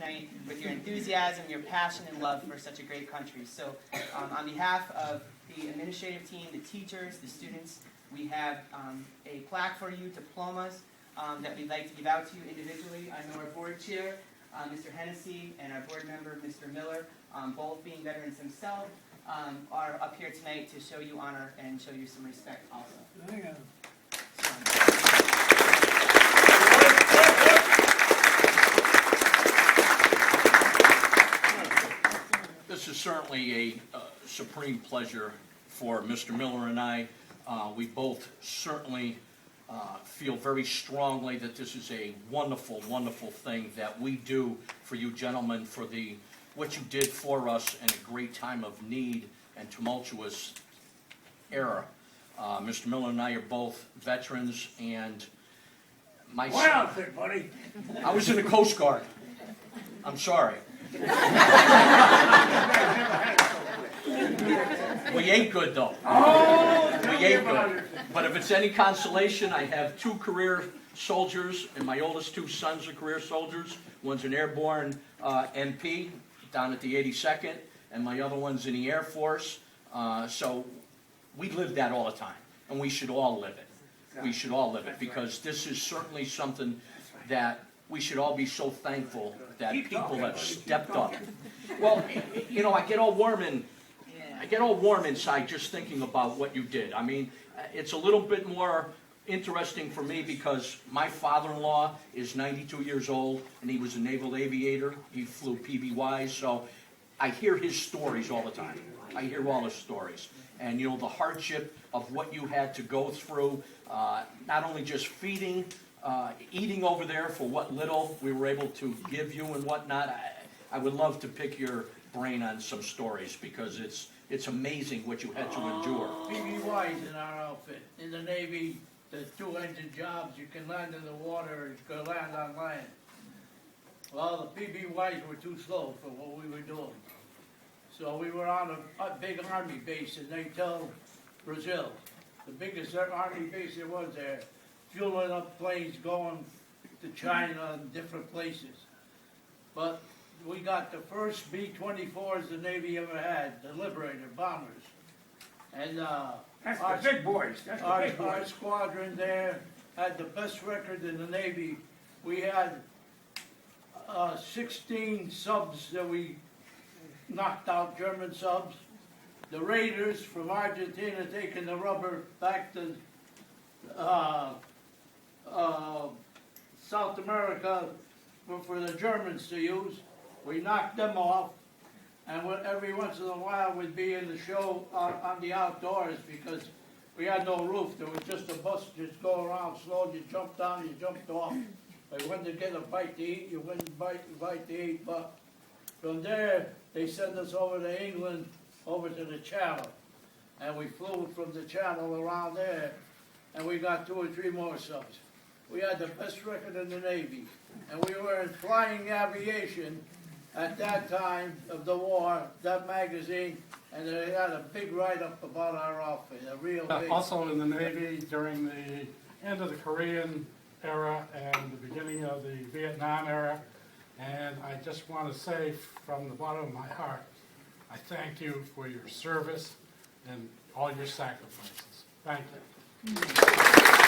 tonight with your enthusiasm, your passion, and love for such a great country. So on behalf of the administrative team, the teachers, the students, we have a plaque for you, diplomas, that we'd like to give out to you individually. I know our board chair, Mr. Hennessy, and our board member, Mr. Miller, both being veterans themselves, are up here tonight to show you honor and show you some respect also. Hang on. This is certainly a supreme pleasure for Mr. Miller and I. We both certainly feel very strongly that this is a wonderful, wonderful thing that we do for you gentlemen, for what you did for us in a great time of need and tumultuous era. Mr. Miller and I are both veterans, and my What outfit, buddy? I was in the Coast Guard. I'm sorry. We ate good though. Oh, We ate good. But if it's any consolation, I have 2 career soldiers, and my oldest 2 sons are career soldiers. One's an airborne MP down at the 82nd, and my other one's in the Air Force. So we live that all the time, and we should all live it. We should all live it, because this is certainly something that we should all be so thankful that people have stepped up. Well, you know, I get all warm inside just thinking about what you did. I mean, it's a little bit more interesting for me because my father-in-law is 92 years old, and he was a naval aviator. He flew PBYs, so I hear his stories all the time. I hear all his stories. And, you know, the hardship of what you had to go through, not only just feeding, eating over there for what little we were able to give you and whatnot. I would love to pick your brain on some stories, because it's amazing what you had to endure. PBYs in our outfit. In the Navy, there's 2-engine jobs. You can land in the water or you can land on land. Well, the PBYs were too slow for what we were doing. So we were on a big army base in Natal, Brazil. The biggest army base there was there. Fueling up planes going to China and different places. But we got the first B-24s the Navy ever had, the Liberator bombers. And That's the big boys. That's the big our boys. squadron there had the best record in the Navy. We had 16 subs that we knocked out, German subs. The Raiders from Argentina taking the rubber back to South America for the Germans to use. We knocked them off, and every once in a while we'd be in the show on the outdoors because we had no roof. There was just a bus just go around slow. You jumped down, you jumped off. But when to get a bite to eat, you wouldn't bite to eat. But from there, they sent us over to England, over to the Channel. And we flew from the Channel around there, and we got 2 or 3 more subs. We had the best record in the Navy, and we were in flying aviation at that time of the war, that magazine, and they had a big write-up about our outfit, a real big. Also in the Navy during the end of the Korean era and the beginning of the Vietnam era. And I just want to say from the bottom of my heart, I thank you for your service and all your sacrifices. Thank you.